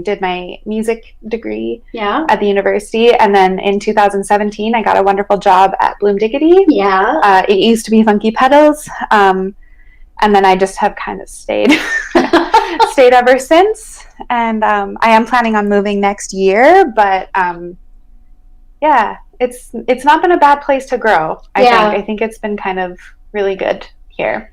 did my music degree Yeah. at the university. And then in 2017, I got a wonderful job at Bloom Diggity. Yeah. It used to be Funky Petals. And then I just have kind of stayed ever since. And I am planning on moving next year, but yeah, it's not been a bad place to grow. I think it's been kind of really good here.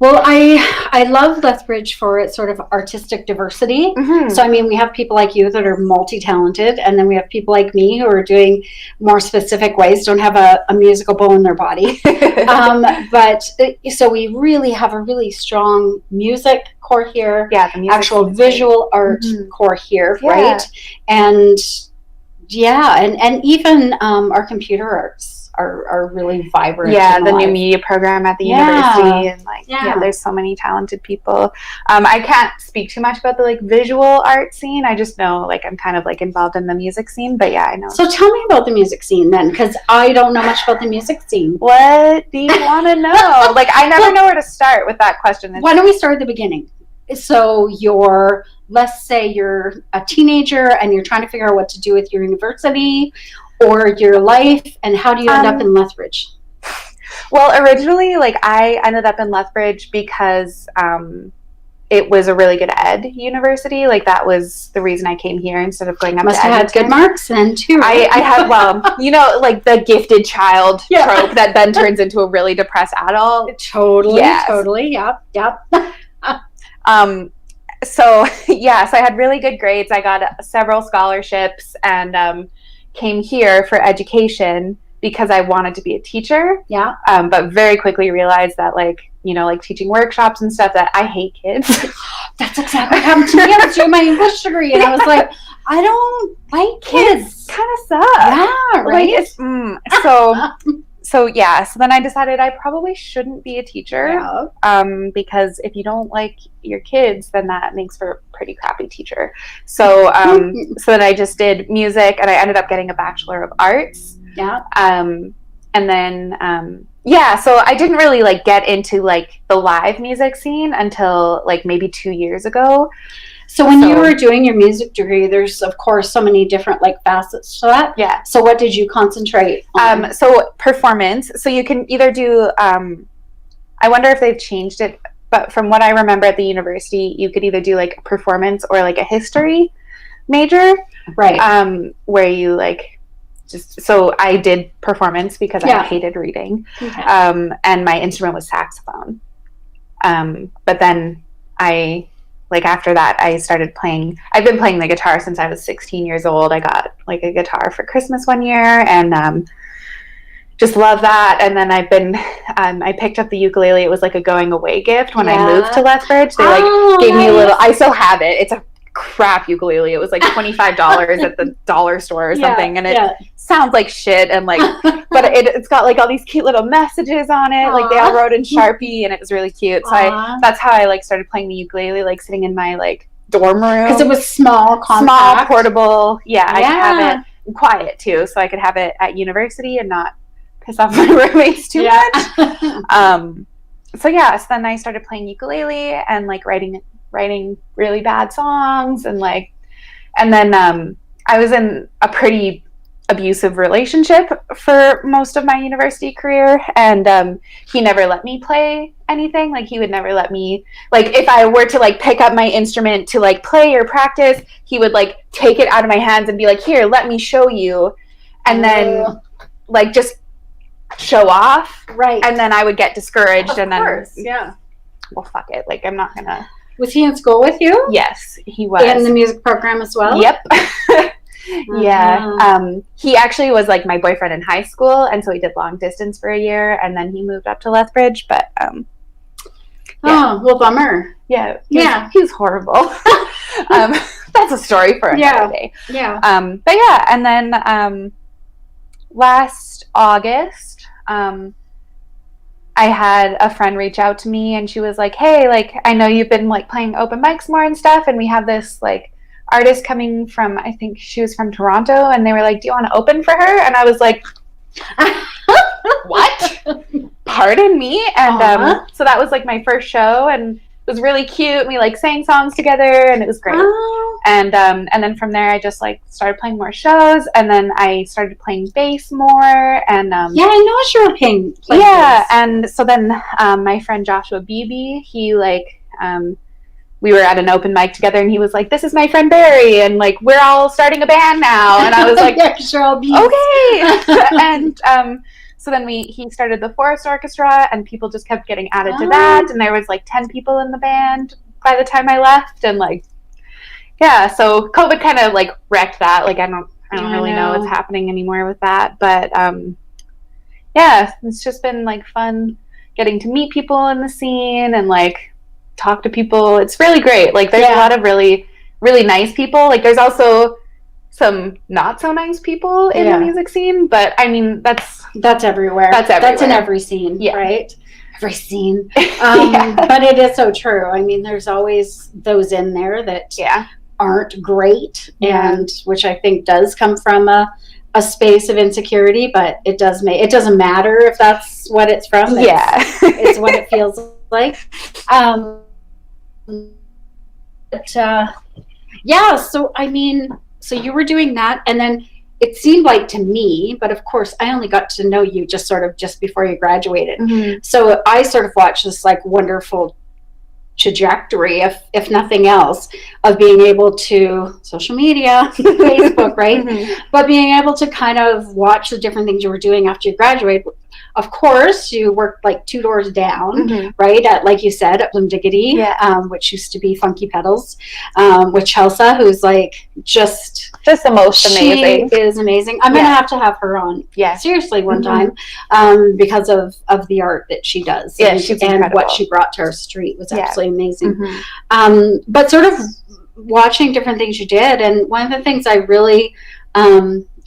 Well, I love Lethbridge for its sort of artistic diversity. Mm-hmm. So, I mean, we have people like you that are multi-talented, and then we have people like me who are doing more specific ways, don't have a musical bone in their body. But so we really have a really strong music core here. Yeah, the music actual visual art core here, right? And and even our computer arts are really vibrant. Yeah, the new media program at the university, and there's so many talented people. I can't speak too much about the visual art scene. I just know I'm kind of involved in the music scene. But yeah, I know. So tell me about the music scene then, because I don't know much about the music scene. What do you want to know? I never know where to start with that question. Why don't we start at the beginning? So let's say you're a teenager and you're trying to figure out what to do with your university or your life, and how do you end up in Lethbridge? Well, originally, I ended up in Lethbridge because it was a really good ed university. That was the reason I came here instead of going up to Edmonton. Must have had good marks then, too. I had, the gifted child trope that then turns into a really depressed adult. Totally, totally, yep. So I had really good grades. I got several scholarships and came here for education because I wanted to be a teacher. Yeah. But very quickly realized that teaching workshops and stuff, that I hate kids. That's exactly what happened to me. I was doing my English degree and I was like, I don't like kids. Kind of suck. Yeah, right. So then I decided I probably shouldn't be a teacher. Yeah. Because if you don't like your kids, then that makes for a pretty crappy teacher. So so then I just did music, and I ended up getting a Bachelor of Arts. Yeah. And then so I didn't really get into the live music scene until maybe 2 years ago. So when you were doing your music degree, there's of course so many different facets to that. Yeah. So what did you concentrate on? So performance. So you can either do I wonder if they've changed it, but from what I remember at the university, you could either do performance or a history major. Right. Where you so I did performance because I hated reading. Okay. And my instrument was saxophone. But then after that, I started playing. I've been playing the guitar since I was 16 years old. I got a guitar for Christmas one year, and just love that. And then I've been, I picked up the ukulele. It was a going away gift when I moved to Lethbridge. They gave me a little. I still have it. It's a crap ukulele. It was $25 at the dollar store or something, and it sounds like shit. And but it's got all these cute little messages on it. They all wrote in Sharpie, and it was really cute. So that's how I started playing the ukulele, sitting in my dorm room, because it was small, compact, portable. I could have it quiet too, so I could have it at university and not piss off my roommates too much. So then I started playing ukulele and writing really bad songs, and then I was in a pretty abusive relationship for most of my university career, and he never let me play anything. He would never let me, if I were to pick up my instrument to play or practice, he would take it out of my hands and be like, here, let me show you, and then just show off, right? And then I would get discouraged, and then well, fuck it, I'm not gonna. Was he in school with you? Yes, he was. In the music program as well? Yep. Yeah. He actually was my boyfriend in high school, and so we did long distance for a year, and then he moved up to Lethbridge, but oh, well, bummer. Yeah. He was horrible. That's a story for another day. Yeah. But and then last August, I had a friend reach out to me, and she was like, hey, I know you've been playing open mics more and stuff, and we have this artist coming from, I think she was from Toronto, and they were like, do you want to open for her? And I was like, what? Pardon me? And so that was my first show, and was really cute. And we like sang songs together, and it was great. Oh. And then from there, I just like started playing more shows, and then I started playing bass more. And Yeah, I know you were playing yeah, bass. and so then my friend Joshua Beebe, he like we were at an open mic together, and he was like, "This is my friend Barry, and like we're all starting a band now." And I was like, Yeah, sure, I'll be "Okay." And so then he started the Forest Orchestra, and people just kept getting added to that, and there was like 10 people in the band by the time I left, and like yeah, so COVID kind of like wrecked that. Like I don't really know what's happening anymore with that, but yeah, it's just been like fun getting to meet people in the scene and like talk to people. It's really great. Like there's a lot of really, really nice people. Like there's also some not so nice people in the music scene, but I mean that's everywhere. That's in every scene, right? Every scene. But it is so true. I mean, there's always those in there that aren't great, and which I think does come from a space of insecurity, but it doesn't matter if that's what it's from. It's what it feels like. But so I mean, so you were doing that, and then it seemed like to me, but of course I only got to know you just before you graduated. Mm-hmm. So I sort of watched this like wonderful trajectory, if nothing else, of being able to social media, Facebook, right? Mm-hmm. But being able to kind of watch the different things you were doing after you graduated. Of course, you worked like 2 doors down, right? At, like you said, at Bloom Diggity, which used to be Funky Petals, with Chelsea, who's like just the most amazing. She is amazing. I'm gonna have to have her on, seriously, one time, because of the art that she does, and what she brought to our street was absolutely amazing. But sort of watching different things you did, and one of the things I really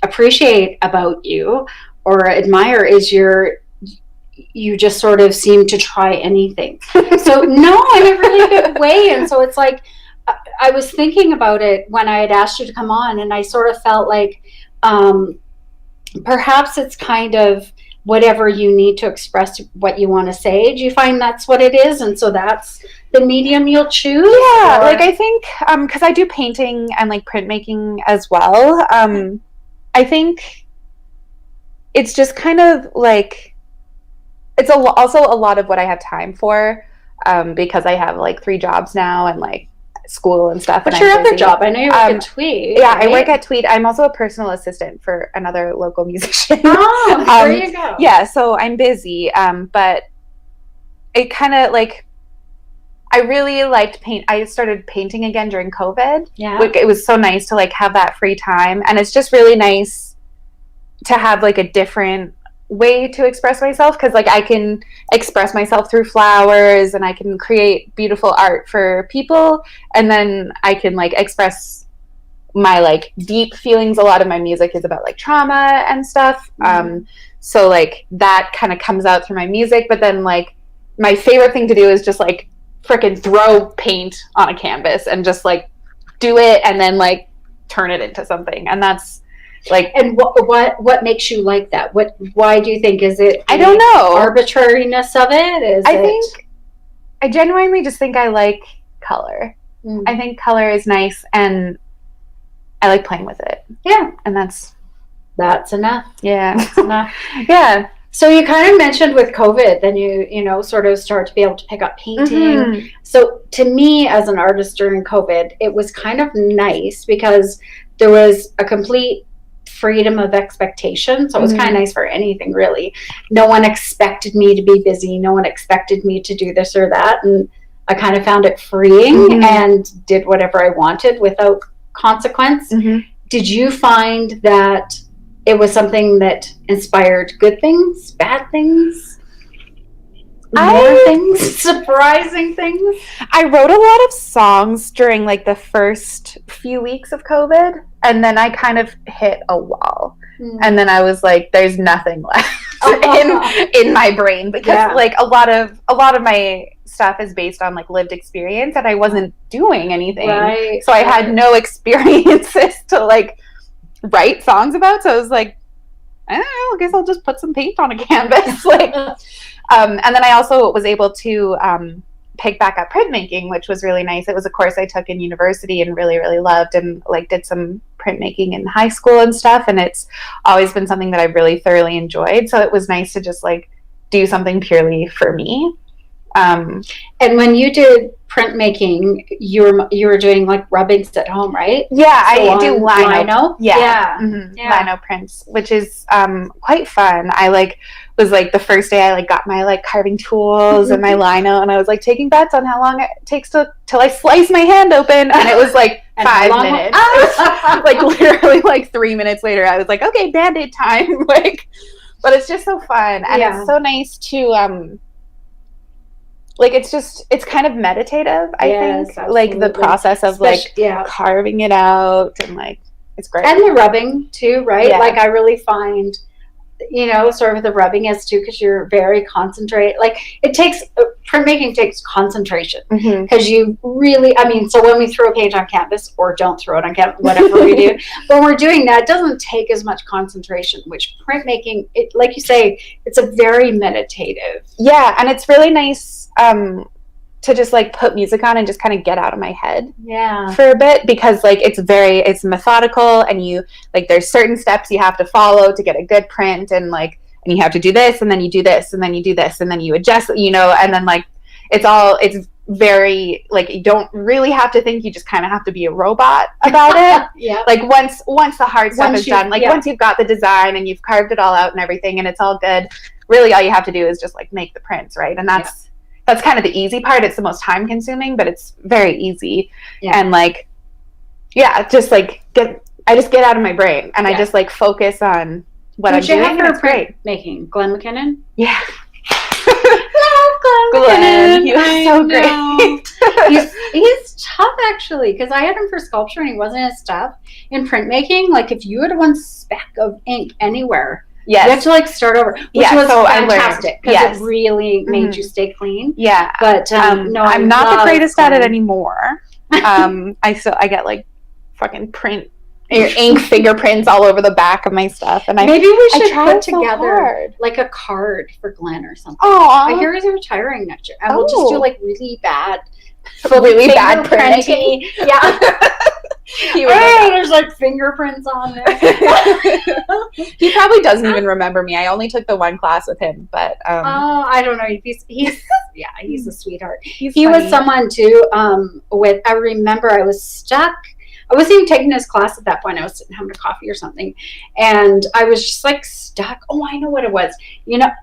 appreciate about you or admire is you just sort of seem to try anything. So no, in a really good way. And so it's like, I was thinking about it when I had asked you to come on, and I sort of felt like perhaps it's kind of whatever you need to express what you want to say. Do you find that's what it is? And so that's the medium you'll choose? Yeah, like I think, because I do painting and like printmaking as well. I think it's just kind of like, it's also a lot of what I have time for, because I have like 3 jobs now and like school and stuff. What's your other job? I know you work at Tweed. Yeah, right? I work at Tweed. I'm also a personal assistant for another local musician. Oh, there you go. Yeah, so I'm busy, but it kind of like, I really liked paint. I started painting again during COVID. Yeah. It was so nice to like have that free time, and it's just really nice to have like a different way to express myself, because like I can express myself through flowers, and I can create beautiful art for people, and then I can like express my like deep feelings. A lot of my music is about like trauma and stuff. So like that kind of comes out through my music, but then like my favorite thing to do is just like freaking throw paint on a canvas and just like do it and then like turn it into something. And that's like, and what makes you like that? Why do you think? Is it I don't know, arbitrariness of it? think I genuinely just think I like color. I think color is nice, and I like playing with it. Yeah, and that's enough. Yeah, that's enough. Yeah. So you kind of mentioned with COVID, then you know sort of start to be able to pick up painting. So to me, as an artist during COVID, it was kind of nice because there was a complete freedom of expectation. So it was kind of nice for anything, really. No one expected me to be busy. No one expected me to do this or that. And I kind of found it freeing and did whatever I wanted without consequence. Did you find that it was something that inspired good things, bad things, more things, surprising things? I wrote a lot of songs during like the first few weeks of COVID, and then I kind of hit a wall. And then I was like, there's nothing left in my brain, because like a lot of my stuff is based on like lived experience, and I wasn't doing anything. So I had no experiences to like write songs about. So I was like, I don't know, I guess I'll just put some paint on a canvas. Like, and then I also was able to pick back up printmaking, which was really nice. It was a course I took in university and really, really loved, and like did some printmaking in high school and stuff. And it's always been something that I've really thoroughly enjoyed. So it was nice to just like do something purely for me. And when you did printmaking, you were doing like rubbings at home, right? Yeah, So I do lino. Yeah. Lino prints, which is quite fun. I like was like the first day I like got my like carving tools and my lino, and I was like taking bets on how long it takes till I slice my hand open, and it was like 5 minutes. Like literally like 3 minutes later, I was like, okay, Band-Aid time. Like, but it's just so fun, and it's so nice to like it's kind of meditative, I think. Absolutely. Like the process of like carving it out, and like it's great. And the rubbing too, right? Yeah. Like I really find, sort of the rubbing is too, because you're very concentrated. Like printmaking takes concentration, because you really, so when we throw paint on canvas, or don't throw it on canvas, whatever we do, when we're doing that, it doesn't take as much concentration, which printmaking, like you say, it's a very meditative. Yeah, and it's really nice to just like put music on and just kind of get out of my head for a bit, because like it's methodical, and you like there's certain steps you have to follow to get a good print, and you have to do this, and then you do this, and then you do this, and then you adjust, and then like it's very like you don't really have to think, you just kind of have to be a robot about it. Like once the hard stuff is done, like once you've got the design and you've carved it all out and everything and it's all good, really all you have to do is just like make the prints, right? And that's kind of the easy part. It's the most time consuming, but it's very easy. And like, just like I just get out of my brain, and I just like focus on what I'm doing. And it's great. Making Glenn McKinnon. Yeah. Love Glenn McKinnon. He was so great. he's tough, actually, because I had him for sculpture and he wasn't as tough. In printmaking, like if you had one speck of ink anywhere, you have to like start over, which was fantastic, because it really made you stay clean. Yeah, but no, I'm not the greatest at it anymore. I get like fucking ink fingerprints all over the back of my stuff, and maybe we should put together like a card for Glenn or something. I hear he's retiring next year, and we'll just do like really bad printing. Yeah. There's like fingerprints on there. He probably doesn't even remember me. I only took the one class with him, but I don't know. He's a sweetheart. He was someone too. I remember I was stuck. I wasn't even taking his class at that point. I was sitting having a coffee or something, and I was just like stuck. Oh, I know what it was.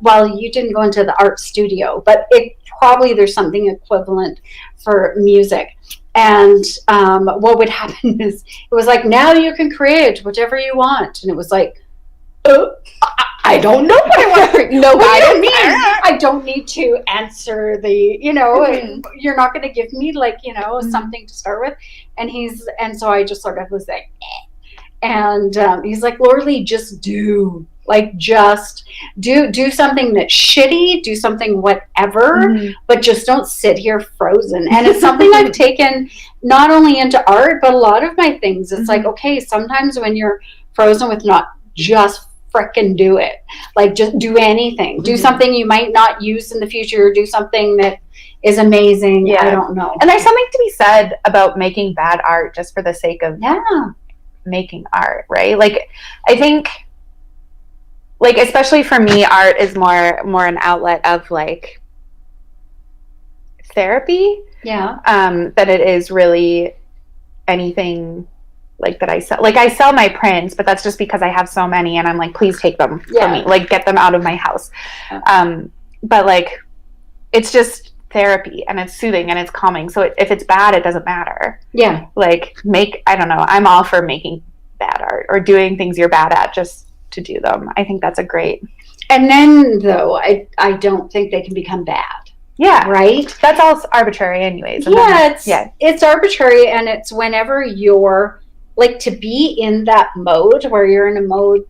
Well, you didn't go into the art studio, but there's something equivalent for music. And what would happen is it was like, now you can create whatever you want, and it was like, I don't know what I want. No, I don't mean. I don't need to answer the. You're not going to give me like something to start with, and so I just sort of was like, and he's like, Lorelei, just do. Like, just do something that's shitty, do something whatever, but just don't sit here frozen. And it's something I've taken not only into art, but a lot of my things. It's like, okay, sometimes when you're frozen with not just frickin' do it. Like, just do anything. Do something you might not use in the future. Do something that is amazing. Yeah. I don't know. And there's something to be said about making bad art just for the sake of making art, right? Like, I think... like, especially for me, art is more an outlet of like therapy. Yeah. Than it is really anything like that I sell. Like, I sell my prints, but that's just because I have so many, and I'm like, please take them from me. Like, get them out of my house. But like, it's just therapy, and it's soothing, and it's calming. So if it's bad, it doesn't matter. Yeah. Like, I don't know. I'm all for making bad art or doing things you're bad at just to do them. I think that's a great. And then though, I don't think they can become bad. Yeah. Right? That's all arbitrary anyways. It's arbitrary, and it's whenever you're like, to be in that mode where you're in a mode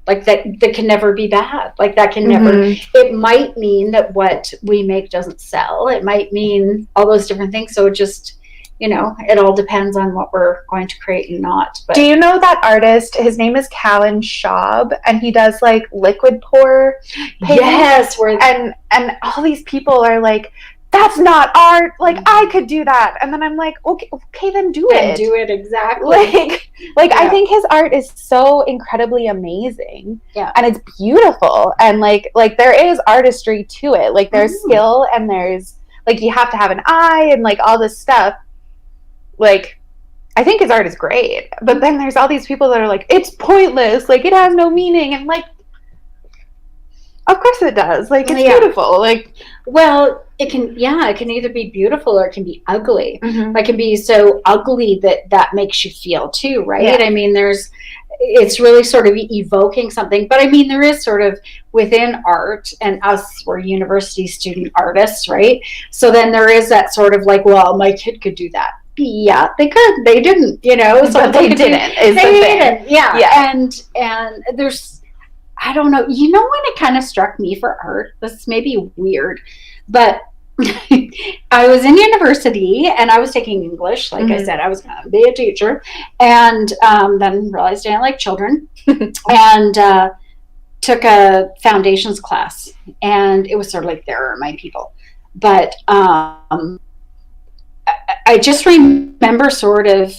like that can never be bad. Like, that can never, it might mean that what we make doesn't sell. It might mean all those different things. So it just, it all depends on what we're going to create and not. But do you know that artist? His name is Callan Schaub, and he does like liquid pour painting. Yes, and all these people are like, that's not art. Like, I could do that. And then I'm like, okay, then do it. And do it, exactly. Like I think his art is so incredibly amazing. Yeah. And it's beautiful. And like there is artistry to it. Like, there's skill, and there's, like, you have to have an eye and, like, all this stuff. Like, I think his art is great. But then there's all these people that are like, it's pointless. Like, it has no meaning. And, like, of course it does. Like, it's beautiful. Like, well, it can either be beautiful or it can be ugly. Mm-hmm. It can be so ugly that makes you feel too, right? I mean, it's really sort of evoking something. But I mean, there is sort of within art, and us, we're university student artists, right? So then there is that sort of like, well, my kid could do that. Yeah, they could. They didn't, so but they didn't. They didn't. Yeah. And there's, I don't know. When it kind of struck me for art, this may be weird, but I was in university and I was taking English. Like I said, I was going to be a teacher, and then realized I didn't like children, and took a foundations class, and it was sort of like, there are my people. But I just remember sort of,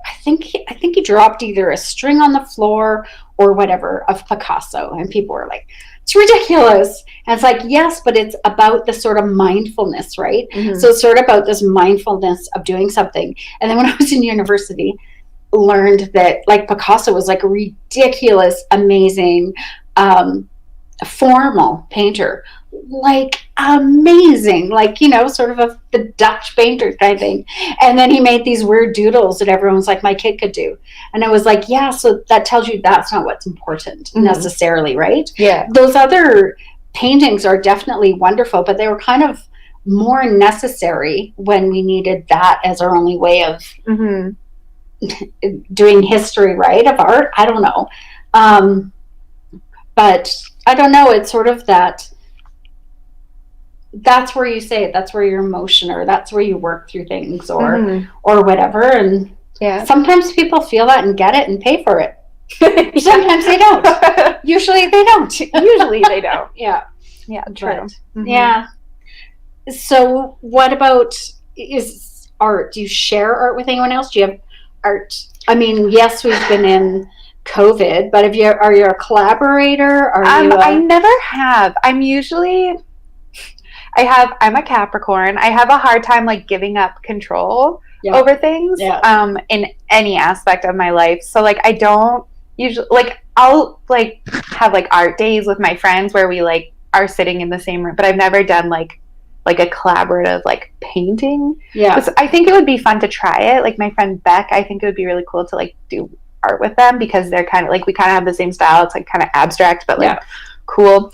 I think he dropped either a string on the floor or whatever of Picasso, and people were like, it's ridiculous. And it's like, yes, but it's about the sort of mindfulness, right? Mm-hmm. So it's sort of about this mindfulness of doing something. And then when I was in university, learned that, like, Picasso was like a ridiculous, amazing, formal painter, like amazing, like, sort of the Dutch painter kind of thing. And then he made these weird doodles that everyone's like, my kid could do. And I was like, yeah, so that tells you that's not what's important necessarily, right? Yeah. Those other paintings are definitely wonderful, but they were kind of more necessary when we needed that as our only way of doing history, right, of art. I don't know. But I don't know, it's sort of that's where you say it, that's where your emotion, or that's where you work through things, or whatever. And sometimes people feel that and get it and pay for it. Sometimes they don't. Usually they don't. Yeah true. But, yeah. So what about, is art, do you share art with anyone else? Do you have art? I mean, yes, we've been in COVID, but are you a collaborator? I never have. I'm a Capricorn. I have a hard time, like, giving up control over things in any aspect of my life. So, like, I don't usually, like, I'll, like, have, like, art days with my friends where we, like, are sitting in the same room, but I've never done like a collaborative, like, painting. Yeah. So I think it would be fun to try it. Like, my friend Beck, I think it would be really cool to, like, do art with them, because they're kind of like, we kind of have the same style. It's, like, kind of abstract, but, like, cool.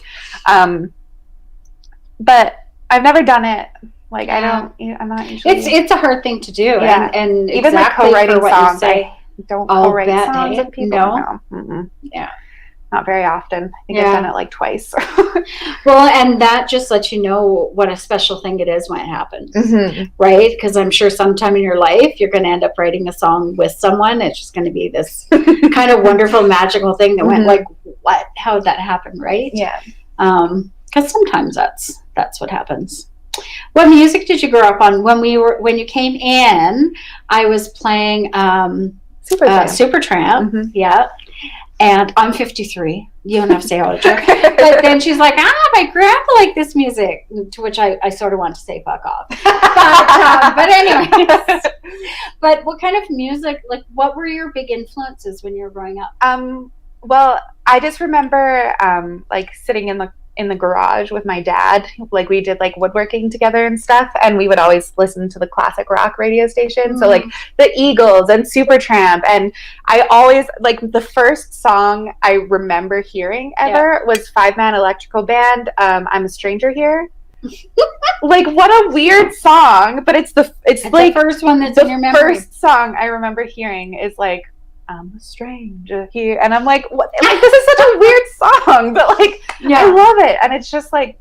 But I've never done it. Like, I'm not usually. It's a hard thing to do. Yeah. And even exactly, like co-writing songs, I don't co-write songs with people. No. Yeah. Not very often. I think I've done it like twice. Well, and that just lets you know what a special thing it is when it happens, right? Because I'm sure sometime in your life you're going to end up writing a song with someone. It's just going to be this kind of wonderful, magical thing that went like, what? How did that happen, right? Yeah. Because sometimes that's what happens. What music did you grow up on? When you came in, I was playing Supertramp. Yeah. And I'm 53. You don't have to say how old you are. But then she's like, my grandpa liked this music. To which I sort of want to say, fuck off. But anyways. But what kind of music, like, what were your big influences when you were growing up? Well, I just remember, like, sitting in the garage with my dad. Like, we did, like, woodworking together and stuff, and we would always listen to the classic rock radio station. So, like, the Eagles and Supertramp, and I always, like, the first song I remember hearing ever was 5-Man Electrical Band, I'm a Stranger Here. Like, what a weird song, but it's like the first one that's in your memory. The first song I remember hearing is, like, I'm a stranger here, and I'm like, what? Like, this is such a weird song, but, like, I love it, and it's just like,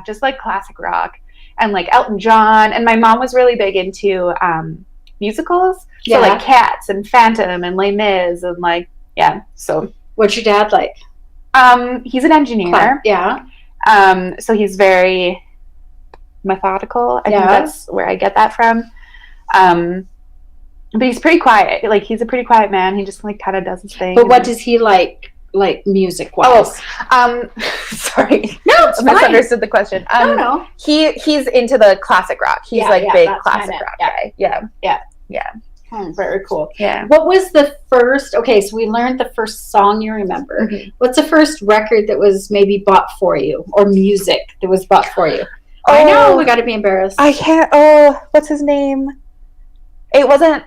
just like classic rock, and, like, Elton John, and my mom was really big into musicals, so, like, Cats and Phantom and Les Mis, and, like, so. What's your dad like? He's an engineer. Yeah. So he's very, methodical. I think that's where I get that from. But he's pretty quiet. Like, he's a pretty quiet man. He just like kind of does his thing. But what does he like music wise? Sorry, no, it's I misunderstood the question. No. He's into the classic rock. He's big classic rock guy. Yeah. Oh, very cool. Yeah. What was the first? Okay, so we learned the first song you remember. Mm-hmm. What's the first record that was maybe bought for you, or music that was bought for you? Oh, I know we got to be embarrassed. I can't. Oh, what's his name? It wasn't.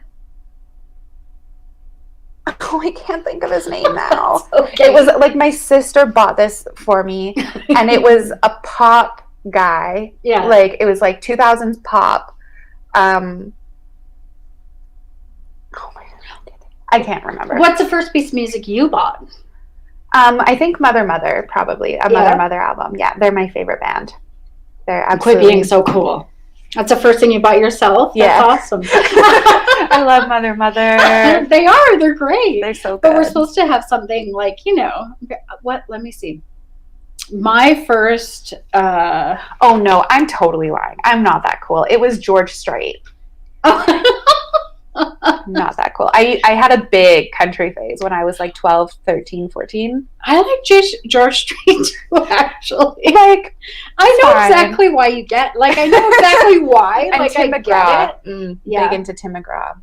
Oh, I can't think of his name now. Okay. It was like my sister bought this for me, and it was a pop guy. Yeah. Like, it was like 2000s pop. Oh my God. I can't remember. What's the first piece of music you bought? I think Mother, probably. Mother album. Yeah, they're my favorite band. They're absolutely... Quit being so cool. That's the first thing you bought yourself? That's awesome. I love Mother. They are. They're great. They're so good. But we're supposed to have something like, what? Let me see. My first... Oh, no. I'm totally lying. I'm not that cool. It was George Strait. Not that cool. I had a big country phase when I was like 12, 13, 14. I like George Strait too, actually. Like, I know exactly why you get, like, I know exactly why. And like, Tim I McGraw. get it. Big into Tim McGraw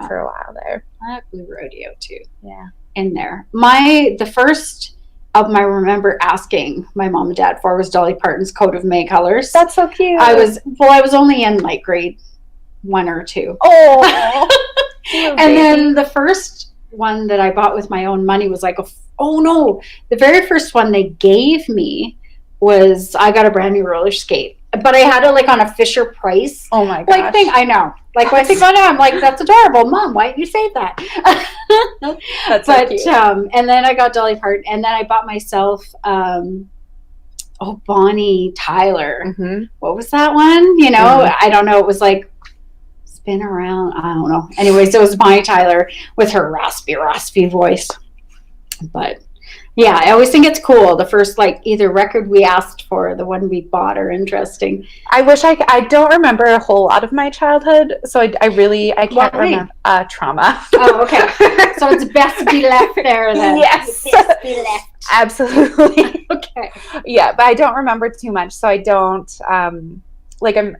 for a while there. I like Blue Rodeo too. Yeah. In there. The first album I remember asking my mom and dad for was Dolly Parton's Coat of May Colors. That's so cute. I was only in like grade 1 or 2. Oh. And then the first one that I bought with my own money was like, the very first one they gave me was, I got a brand new roller skate, but I had it like on a Fisher Price. Oh my gosh. Like thing. I know. Like when I think about it, I'm like, that's adorable. Mom, why didn't you say that? That's so cute. And then I got Dolly Parton, and then I bought myself, Bonnie Tyler. Mm-hmm. What was that one? I don't know. It was like, Spin Around. I don't know. Anyways, it was Bonnie Tyler with her raspy voice. But yeah, I always think it's cool. The first like either record we asked for, the one we bought, are interesting. I wish I don't remember a whole lot of my childhood, so I can't remember trauma. Oh, okay. So it's best to be left there then. Yes. Best be left. Absolutely. Okay. Yeah, but I don't remember too much, so I don't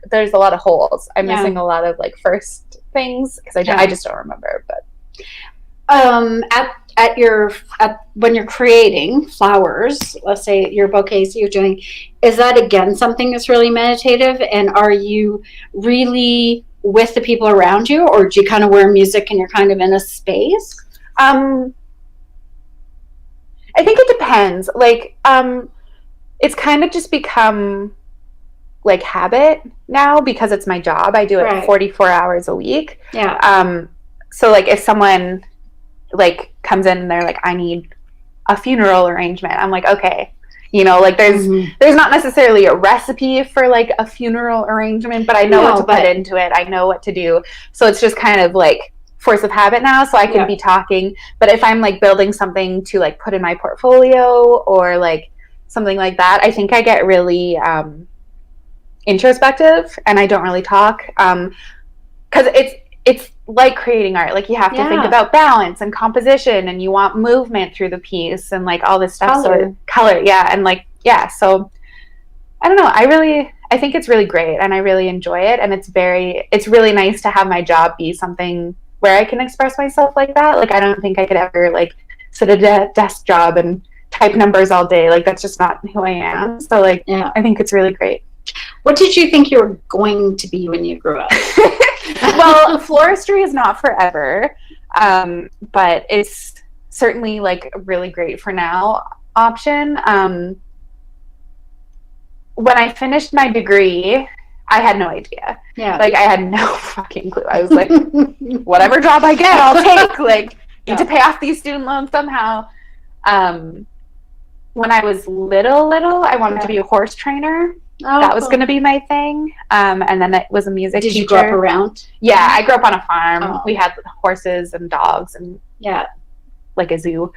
there's a lot of holes. I'm missing a lot of like first things because I just don't remember. But when you're creating flowers, let's say your bouquets you're doing, is that again something that's really meditative? And are you really with the people around you, or do you kind of wear music and you're kind of in a space? I think it depends. Like, it's kind of just become like habit now because it's my job. I do it 44 hours a week. Yeah. So like if someone like comes in and they're like, I need a funeral arrangement, I'm like, okay, like there's not necessarily a recipe for like a funeral arrangement, but I know what to put into it. I know what to do. So it's just kind of like force of habit now. So I can be talking, but if I'm like building something to like put in my portfolio or like something like that, I think I get really, introspective and I don't really talk because it's like creating art. Like you have to think about balance and composition, and you want movement through the piece and like all this stuff. Color, and like so I don't know, I think it's really great and I really enjoy it, and it's really nice to have my job be something where I can express myself like that. Like I don't think I could ever like sit at a desk job and type numbers all day. Like that's just not who I am. So like I think it's really great. What did you think you were going to be when you grew up? Well, floristry is not forever, but it's certainly like a really great for now option. When I finished my degree, I had no idea. Yeah. Like I had no fucking clue. I was like, whatever job I get, I'll take. Like, need to pay off these student loans somehow. When I was little, I wanted to be a horse trainer. Oh, that was going to be my thing. And then it was a music teacher. Did you grow up around? Yeah, I grew up on a farm. We had horses and dogs and like a zoo.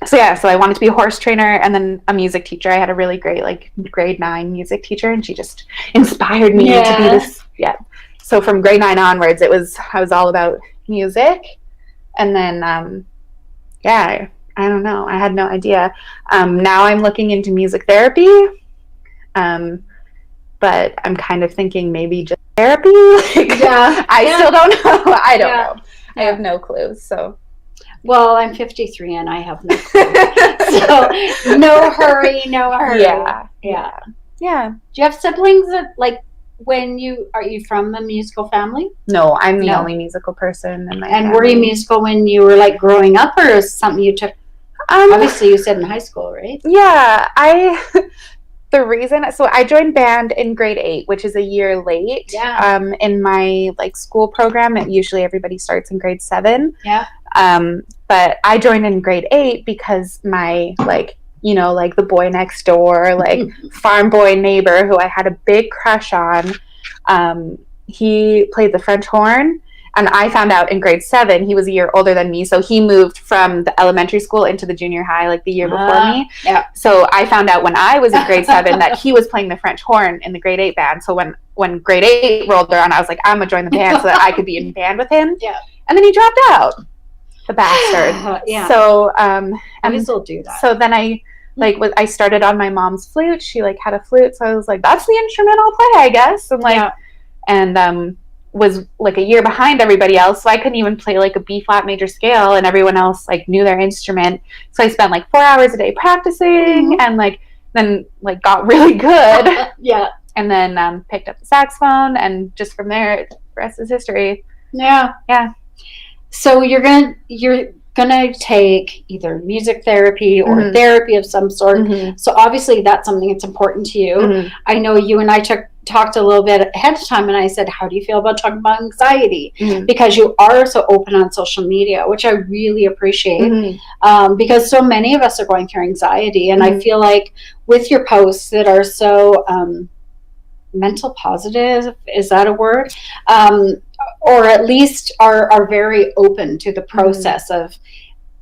So yeah, so I wanted to be a horse trainer and then a music teacher. I had a really great like grade 9 music teacher, and she just inspired me to be this. Yeah. So from grade 9 onwards, I was all about music, and then I don't know. I had no idea. Now I'm looking into music therapy, but I'm kind of thinking maybe just therapy. I still don't know. I don't know. I have no clue. So. Well, I'm 53 and I have no clue. So no hurry. Yeah. Do you have siblings that like are you from a musical family? No, I'm the only musical person in my family. Were you musical when you were like growing up, or is something you took? Obviously, you said in high school, right? Yeah, the reason, so I joined band in grade 8, which is a year late. Yeah. In my like school program, usually everybody starts in grade 7. Yeah. But I joined in grade 8 because my like the boy next door, like farm boy neighbor who I had a big crush on, he played the French horn, and I found out in grade 7. He was a year older than me, so he moved from the elementary school into the junior high like the year before me. Yeah. So I found out when I was in grade 7 that he was playing the French horn in the grade 8 band. So when grade 8 rolled around, I was like, I'm gonna join the band so that I could be in band with him. Yeah. And then he dropped out. The bastard. Yeah. So I still do that. So then I I started on my mom's flute. She like had a flute, so I was like, that's the instrument I'll play, I guess. And and was like a year behind everybody else, so I couldn't even play like a B flat major scale, and everyone else like knew their instrument. So I spent like 4 hours a day practicing, and then got really good. Yeah. And then picked up the saxophone, and just from there, the rest is history. Yeah. So you're gonna take either music therapy or therapy of some sort. So obviously that's something that's important to you. I know you and I talked a little bit ahead of time, and I said, how do you feel about talking about anxiety? Because you are so open on social media, which I really appreciate, because so many of us are going through anxiety, and I feel like with your posts that are so mental positive, is that a word? Or at least are very open to the process of,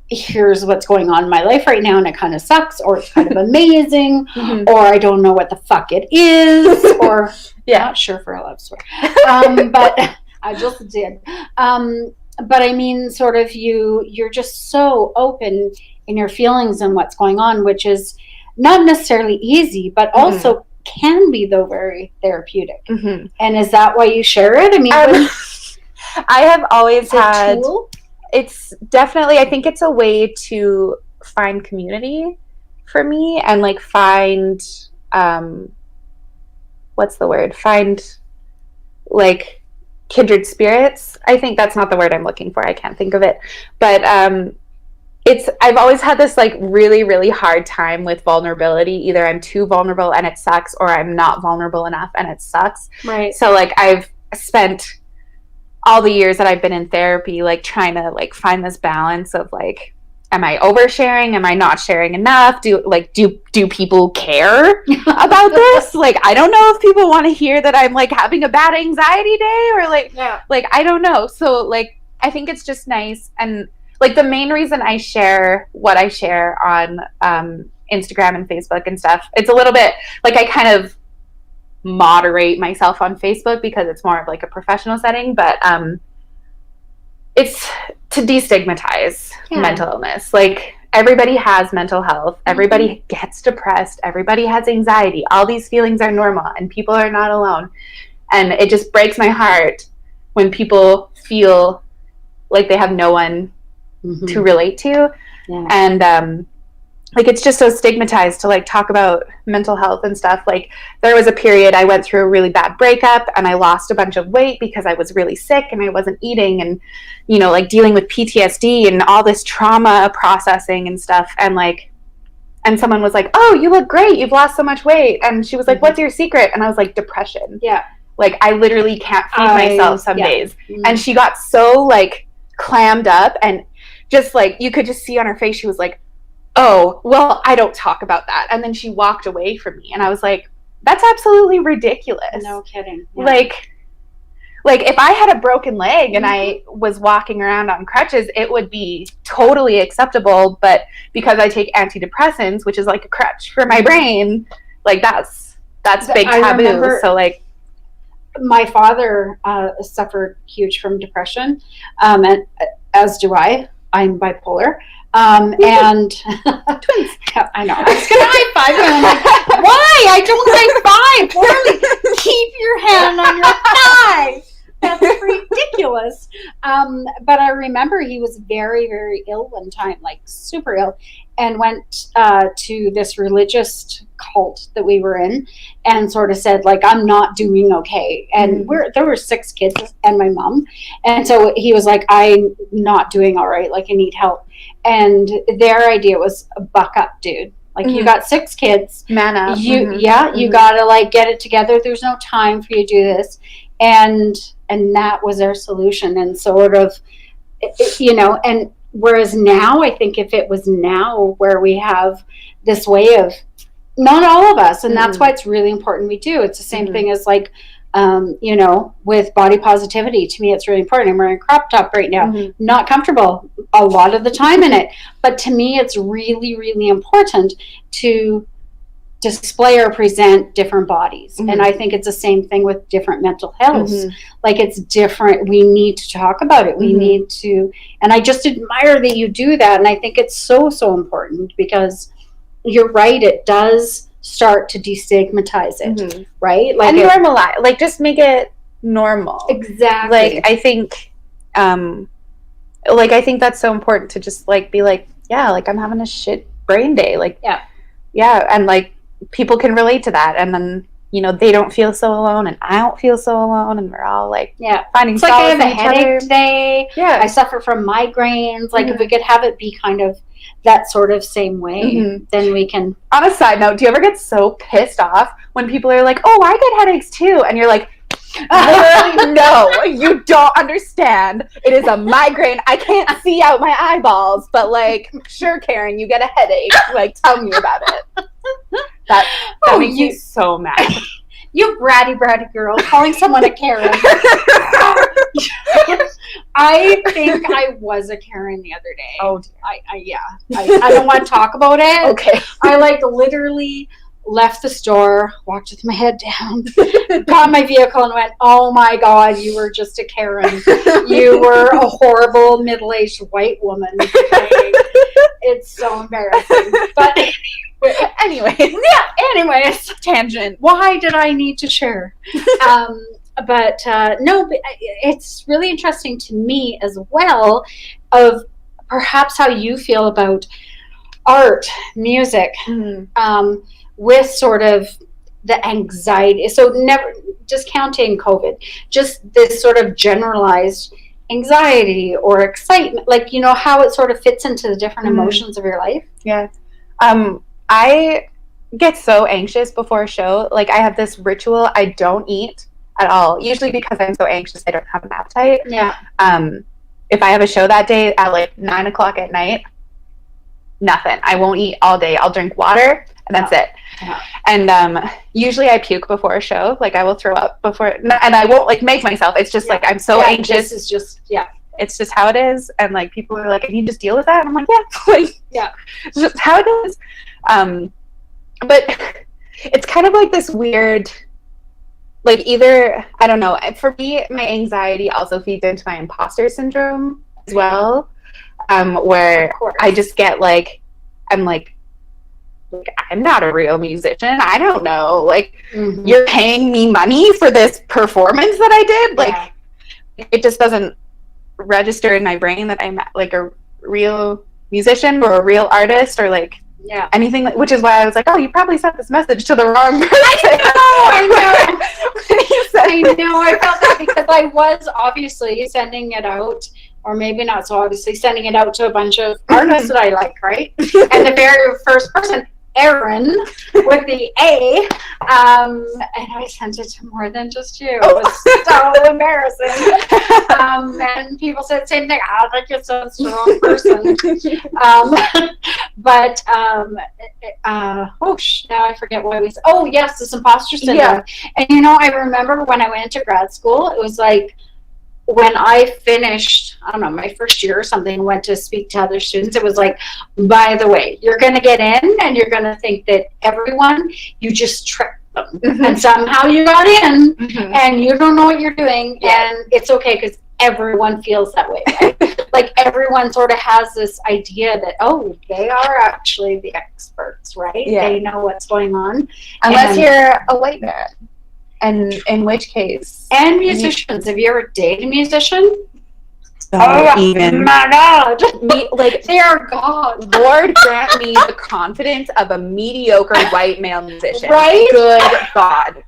here's what's going on in my life right now, and it kind of sucks, or it's kind of amazing, or I don't know what the fuck it is, or not sure for a love story, but I just did. But I mean, sort of you're just so open in your feelings and what's going on, which is not necessarily easy, but also can be, though, very therapeutic. And is that why you share it? I mean, I have always had. A tool? It's definitely, I think it's a way to find community for me, and like find what's the word? Find like kindred spirits. I think that's not the word I'm looking for. I can't think of it. But I've always had this like really, really hard time with vulnerability. Either I'm too vulnerable and it sucks, or I'm not vulnerable enough and it sucks. Right. So like I've spent all the years that I've been in therapy like trying to like find this balance of like, am I oversharing? Am I not sharing enough? Do people care about this? Like, I don't know if people want to hear that I'm like having a bad anxiety day, or like I don't know. So like I think it's just nice, and like the main reason I share what I share on Instagram and Facebook and stuff, it's a little bit like I kind of moderate myself on Facebook because it's more of like a professional setting, but it's to destigmatize mental illness. Like everybody has mental health, everybody gets depressed, everybody has anxiety, all these feelings are normal, and people are not alone. And it just breaks my heart when people feel like they have no one to relate to. And like it's just so stigmatized to like talk about mental health and stuff. Like there was a period I went through a really bad breakup, and I lost a bunch of weight because I was really sick and I wasn't eating, and like dealing with PTSD and all this trauma processing and stuff. And someone was like, oh, you look great, you've lost so much weight. And she was like, what's your secret? And I was like, depression. Like I literally can't feed myself some days. And she got so like clammed up, and just like you could just see on her face, she was like, oh, well, I don't talk about that. And then she walked away from me, and I was like, that's absolutely ridiculous. No kidding. like if I had a broken leg and I was walking around on crutches, it would be totally acceptable. But because I take antidepressants, which is like a crutch for my brain, like that's big taboo. So like my father suffered huge from depression, and as do I. I'm bipolar. And twins. I know. I was gonna high five and I'm like, why? I don't high five. Really, keep your hand on your thigh. That's ridiculous. But I remember he was very, very ill one time, like super ill, and went to this religious cult that we were in, and sort of said, like, I'm not doing okay. And there were 6 kids and my mom, and so he was like, I'm not doing all right. Like, I need help. And their idea was, buck up, dude. Like, you got 6 kids. Man up. You gotta, like, get it together. There's no time for you to do this. And that was our solution. And sort of, and whereas now, I think if it was now where we have this way of, not all of us, and that's why it's really important we do. It's the same thing as like, with body positivity. To me, it's really important. I'm wearing a crop top right now. Not comfortable a lot of the time in it. But to me, it's really, really important to display or present different bodies. And I think it's the same thing with different mental health. Like, it's different. We need to talk about it. We need to, and I just admire that you do that. And I think it's so, so important, because you're right. It does start to destigmatize it, right? Like, and normalize, like, just make it normal. Exactly. Like, I think, I think that's so important to just like be like, yeah, like, I'm having a shit brain day. Like, yeah, and like, people can relate to that, and then they don't feel so alone, and I don't feel so alone, and we're all like finding it's like I have a headache today. Yeah, I suffer from migraines. Like, if we could have it be kind of that sort of same way, then we can. On a side note, do you ever get so pissed off when people are like, oh, I get headaches too, and you're like, literally, no, you don't understand. It is a migraine. I can't see out my eyeballs, but like, sure, Karen, you get a headache. Like, tell me about it. That makes you so mad. You bratty girl, calling someone a Karen. I think I was a Karen the other day. Oh, dear. I don't want to talk about it. Okay. I literally left the store, walked with my head down, got my vehicle, and went, oh my God, you were just a Karen. You were a horrible middle-aged white woman. It's so embarrassing. But anyways, tangent. Why did I need to share? But it's really interesting to me as well, of perhaps how you feel about art, music, with sort of the anxiety. So never discounting COVID, just this sort of generalized anxiety or excitement, like, how it sort of fits into the different emotions of your life. Yeah. I get so anxious before a show. Like, I have this ritual. I don't eat at all, usually because I'm so anxious I don't have an appetite. Yeah. If I have a show that day at like 9 o'clock at night, nothing. I won't eat all day. I'll drink water, and that's it. Yeah. And usually I puke before a show. Like, I will throw up before, and I won't like make myself. It's just like, I'm so anxious. This is just it's just how it is. And like, people are like, "Can you just deal with that?" And I'm like, it's just how it is. But it's kind of like this weird, like, either, I don't know, for me, my anxiety also feeds into my imposter syndrome as well, where I just get like, I'm like, I'm not a real musician. I don't know. Like, you're paying me money for this performance that I did. Like, it just doesn't register in my brain that I'm like a real musician or a real artist or like anything. Which is why I was like, oh, you probably sent this message to the wrong person. I know. I felt that because I was obviously sending it out, or maybe not so obviously sending it out to a bunch of artists that I like, right? And the very first person, Erin, with the A, and I sent it to more than just you. It was so embarrassing. And people said the same thing. I don't think it's a strong person. But now I forget what we said. Oh yes, this imposter syndrome. Yeah. And you know, I remember when I went into grad school, it was like when I finished, I don't know, my first year or something, went to speak to other students, it was like, by the way, you're going to get in and you're going to think that everyone, you just tricked them. Mhm. And somehow you got in Mhm. and you don't know what you're doing. Yeah. And it's okay because everyone feels that way, right? Like everyone sort of has this idea that, oh, they are actually the experts, right? Yeah. They know what's going on. Unless And- you're a white man. And in which case. And musicians. Have you ever dated a musician? Even. My God. Like, They are God. Lord grant me the confidence of a mediocre white male musician. Right? Good God.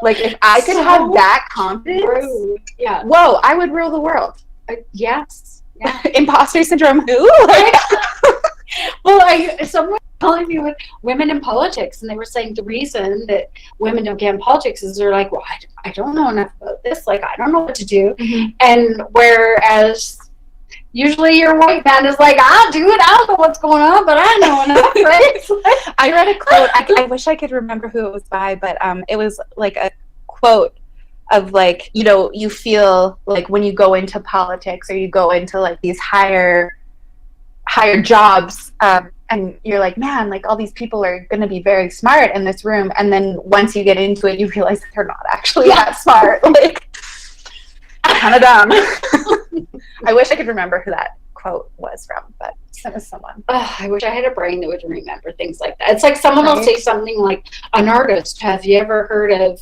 Like, if I could So have that confidence, Rude. Yeah. whoa, I would rule the world. Yes. Yeah. Imposter syndrome, who? Like, Well, someone was telling me with women in politics, and they were saying the reason that women don't get in politics is they're like, well, I don't know enough about this. Like, I don't know what to do. Mhm. And whereas usually your white man is like, I don't know what's going on, but I know enough, right? I read a quote. I wish I could remember who it was by, but it was like a quote of like, you know, you feel like when you go into politics or you go into like these higher jobs, and you're like, man, like all these people are going to be very smart in this room, and then once you get into it, you realize that they're not actually that smart. Like, kind of dumb. I wish I could remember who that quote was from, but it was someone. I wish I had a brain that would remember things like that. It's like someone will Right. say something like, an artist, have you ever heard of,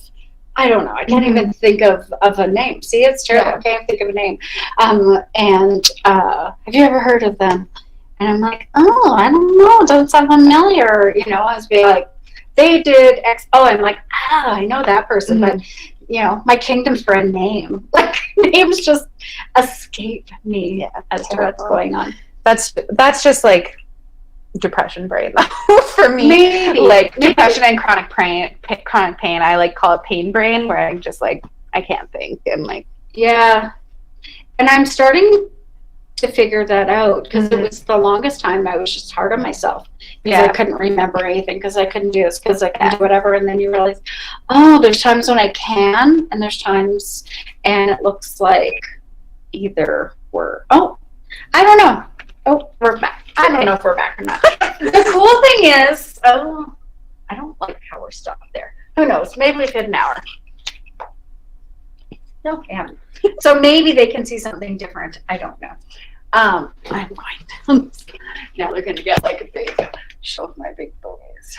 I don't know, I can't Mhm. even think of a name. See, it's terrible. Yeah. I can't think of a name. And have you ever heard of them? And I'm like, oh, I don't know. It doesn't sound familiar. You know, I was being like, they did X. Oh, I'm like, I know that person. Mhm. But, you know, my kingdom's for a name. Like, names just escape me as to what's going on. That's just like depression brain though for me. Maybe. Like depression and chronic pain. I like call it pain brain, where I'm just like, I can't think, and like, Yeah. And I'm starting to figure that out because Mhm. it was the longest time I was just hard on myself because Yeah. I couldn't remember anything because I couldn't do this because I couldn't do whatever. And then you realize, oh, there's times when I can, and there's times, and it looks like either I don't know. Oh, we're back. I don't know if we're back or not. The cool thing is, I don't like how we're stopped there. Who knows? Maybe we've hit an hour. No, we haven't. So maybe they can see something different. I don't know. I'm going. Now they're going to get like a big show of my big boys.